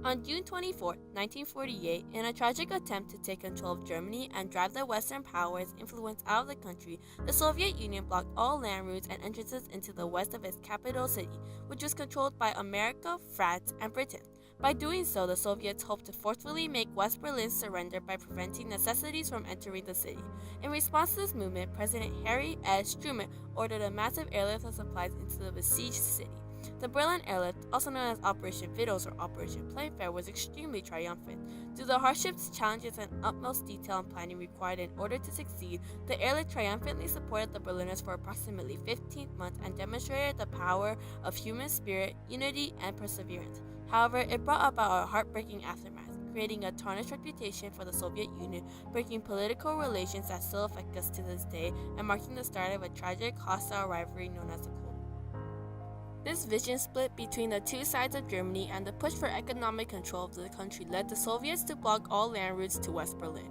On June 24, 1948, in a tragic attempt to take control of Germany and drive the Western powers' influence out of the country, the Soviet Union blocked all land routes and entrances into the west of its capital city, which was controlled by America, France, and Britain. By doing so, the Soviets hoped to forcefully make West Berlin surrender by preventing necessities from entering the city. In response to this movement, President Harry S. Truman ordered a massive airlift of supplies into the besieged city. The Berlin Airlift, also known as Operation Vittles or Operation Planfair, was extremely triumphant. Due to the hardships, challenges, and utmost detail and planning required in order to succeed, the airlift triumphantly supported the Berliners for approximately 15 months and demonstrated the power of human spirit, unity, and perseverance. However, it brought about a heartbreaking aftermath, creating a tarnished reputation for the Soviet Union, breaking political relations that still affect us to this day, and marking the start of a tragic, hostile rivalry known as the Cold War. This vision split between the two sides of Germany and the push for economic control of the country led the Soviets to block all land routes to West Berlin.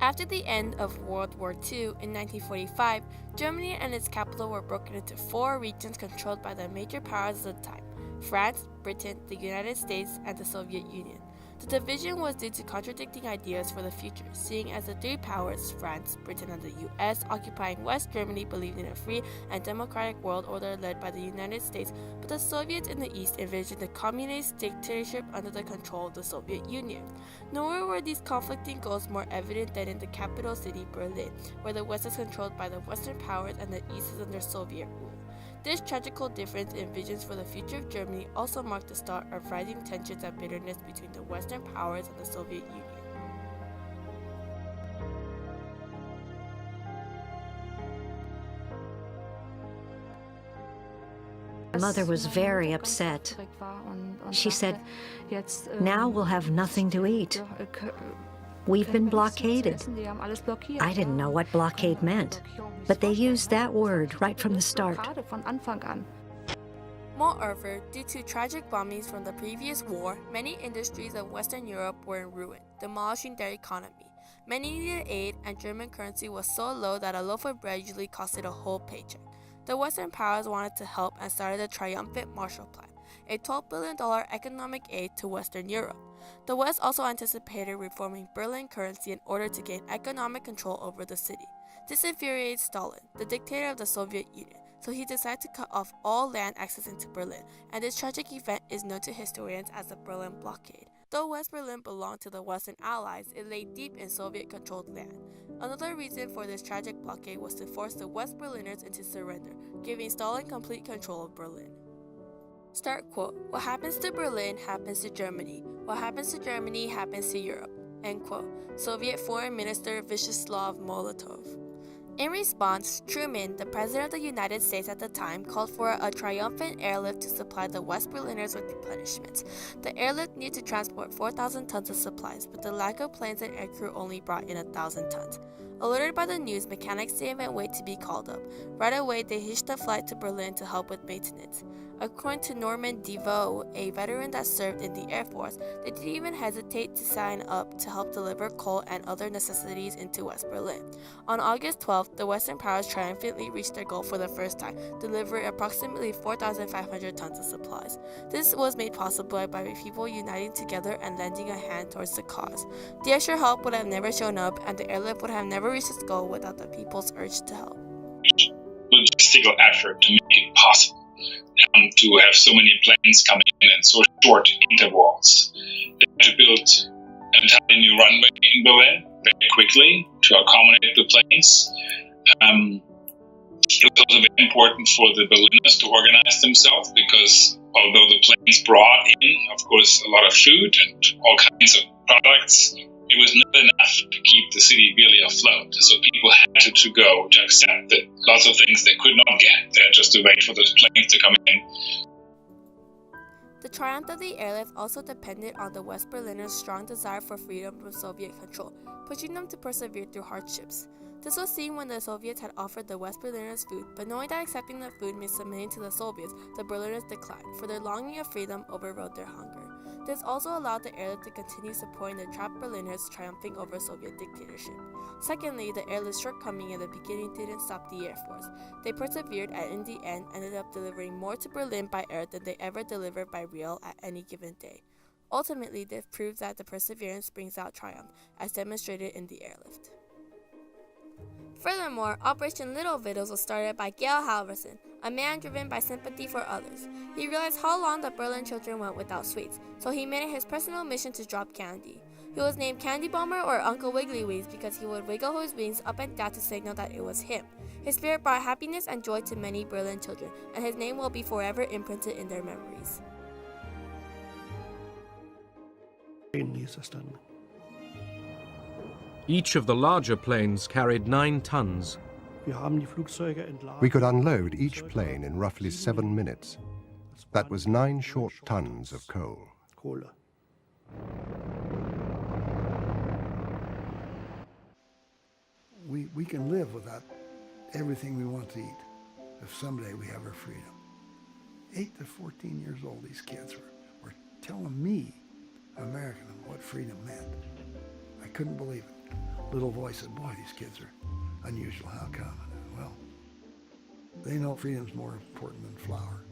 After the end of World War II in 1945, Germany and its capital were broken into four regions controlled by the major powers of the time: France, Britain, the United States, and the Soviet Union. The division was due to contradicting ideas for the future, seeing as the three powers, France, Britain, and the US, occupying West Germany believed in a free and democratic world order led by the United States, but the Soviets in the East envisioned a communist dictatorship under the control of the Soviet Union. Nowhere were these conflicting goals more evident than in the capital city, Berlin, where the West is controlled by the Western powers and the East is under Soviet rule. This tragical difference in visions for the future of Germany also marked the start of rising tensions and bitterness between the Western powers and the Soviet Union. Mother was very upset. She said, "Now we'll have nothing to eat. We've been blockaded." I didn't know what blockade meant, but they used that word right from the start. Moreover, due to tragic bombings from the previous war, many industries of Western Europe were in ruin, demolishing their economy. Many needed aid, and German currency was so low that a loaf of bread usually costed a whole paycheck. The Western powers wanted to help and started the triumphant Marshall Plan, a $12 billion economic aid to Western Europe. The West also anticipated reforming Berlin currency in order to gain economic control over the city. This infuriated Stalin, the dictator of the Soviet Union, so he decided to cut off all land access into Berlin, and this tragic event is known to historians as the Berlin Blockade. Though West Berlin belonged to the Western Allies, it lay deep in Soviet-controlled land. Another reason for this tragic blockade was to force the West Berliners into surrender, giving Stalin complete control of Berlin. Start quote, "What happens to Berlin happens to Germany. What happens to Germany happens to Europe." End quote. Soviet Foreign Minister Vyacheslav Molotov. In response, Truman, the President of the United States at the time, called for a triumphant airlift to supply the West Berliners with replenishments. The airlift needed to transport 4,000 tons of supplies, but the lack of planes and aircrew only brought in 1,000 tons. Alerted by the news, mechanics didn't wait to be called up. Right away, they hitched the flight to Berlin to help with maintenance. According to Norman DeVoe, a veteran that served in the Air Force, they didn't even hesitate to sign up to help deliver coal and other necessities into West Berlin. On August 12th, the Western powers triumphantly reached their goal for the first time, delivering approximately 4,500 tons of supplies. This was made possible by people uniting together and lending a hand towards the cause. The extra help would have never shown up, and the airlift would have never reached its goal without the people's urge to help. Logistical effort to make it possible. To have so many planes coming in so short intervals. They had to build an entirely new runway in Berlin very quickly to accommodate the planes. It was also very important for the Berliners to organize themselves because although the planes brought in, of course, a lot of food and all kinds of products, it was not enough to keep the city really afloat. So people had to go to accept that lots of things they could not get. They had just to wait for those planes to come in. The triumph of the airlift also depended on the West Berliners' strong desire for freedom from Soviet control, pushing them to persevere through hardships. This was seen when the Soviets had offered the West Berliners food, but knowing that accepting the food meant submitting to the Soviets, the Berliners declined, for their longing of freedom overrode their hunger. This also allowed the airlift to continue supporting the trapped Berliners triumphing over Soviet dictatorship. Secondly, the airlift's shortcoming in the beginning didn't stop the Air Force. They persevered and in the end ended up delivering more to Berlin by air than they ever delivered by rail at any given day. Ultimately, this proves that the perseverance brings out triumph, as demonstrated in the airlift. Furthermore, Operation Little Vittles was started by Gail Halverson, a man driven by sympathy for others. He realized how long the Berlin children went without sweets, so he made it his personal mission to drop candy. He was named Candy Bomber or Uncle Wiggly Wings because he would wiggle his wings up and down to signal that it was him. His spirit brought happiness and joy to many Berlin children, and his name will be forever imprinted in their memories. Each of the larger planes carried 9 tons. We could unload each plane in roughly 7 minutes. That was 9 short tons of coal. We can live without everything we want to eat if someday we have our freedom. 8 to 14 years old, these kids were telling me, American, what freedom meant. I couldn't believe it. Little voice said, boy, these kids are unusual. How come? Well, they know freedom's more important than flour.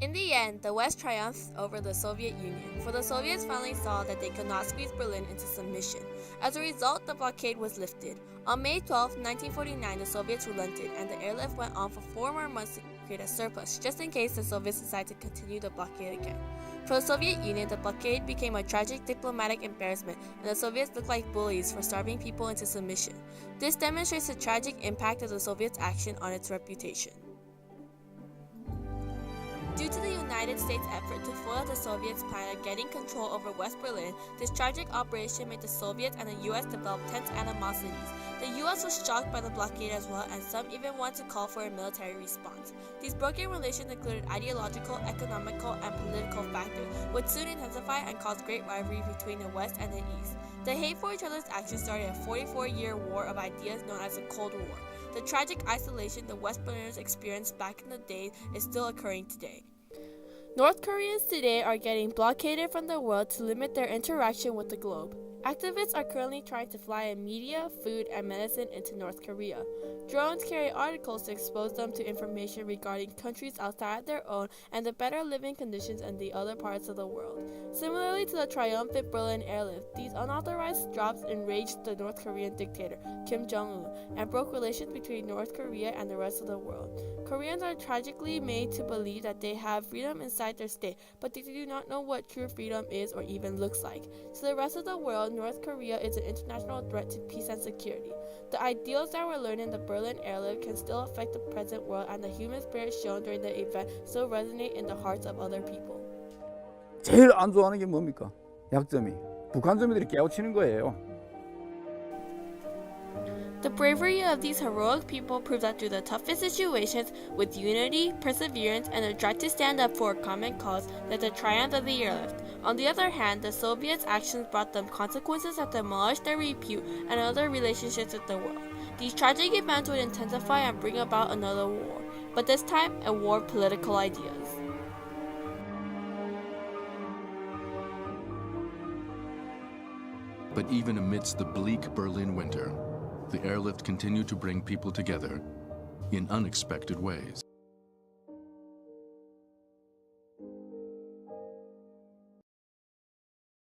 In the end, the West triumphed over the Soviet Union, for the Soviets finally saw that they could not squeeze Berlin into submission. As a result, the blockade was lifted. On May 12, 1949, the Soviets relented, and the airlift went on for 4 more months to create a surplus, just in case the Soviets decided to continue the blockade again. For the Soviet Union, the blockade became a tragic diplomatic embarrassment, and the Soviets looked like bullies for starving people into submission. This demonstrates the tragic impact of the Soviets' action on its reputation. Due to the United States' effort to foil the Soviets' plan of getting control over West Berlin, this tragic operation made the Soviets and the U.S. develop tense animosities. The U.S. was shocked by the blockade as well, and some even wanted to call for a military response. These broken relations included ideological, economical, and political factors, which soon intensified and caused great rivalry between the West and the East. The hate for each other's actions started a 44-year war of ideas known as the Cold War. The tragic isolation the West Berliners experienced back in the day is still occurring today. North Koreans today are getting blockaded from the world to limit their interaction with the globe. Activists are currently trying to fly in media, food, and medicine into North Korea. Drones carry articles to expose them to information regarding countries outside their own and the better living conditions in the other parts of the world. Similarly to the triumphant Berlin Airlift, these unauthorized drops enraged the North Korean dictator, Kim Jong-un, and broke relations between North Korea and the rest of the world. Koreans are tragically made to believe that they have freedom inside their state, but they do not know what true freedom is or even looks like. To the rest of the world, North Korea is an international threat to peace and security. The ideals that were learned in the Berlin Airlift can still affect the present world, and the human spirit shown during the event still resonate in the hearts of other people. 제일 안 좋아하는 게 뭡니까? 약점이. 북한점이들이 깨우치는 거예요. The bravery of these heroic people proves that through the toughest situations, with unity, perseverance, and the drive to stand up for a common cause, that the triumph of the airlift. On the other hand, the Soviets' actions brought them consequences that demolished their repute and other relationships with the world. These tragic events would intensify and bring about another war, but this time a war of political ideas. But even amidst the bleak Berlin winter, the airlift continued to bring people together in unexpected ways.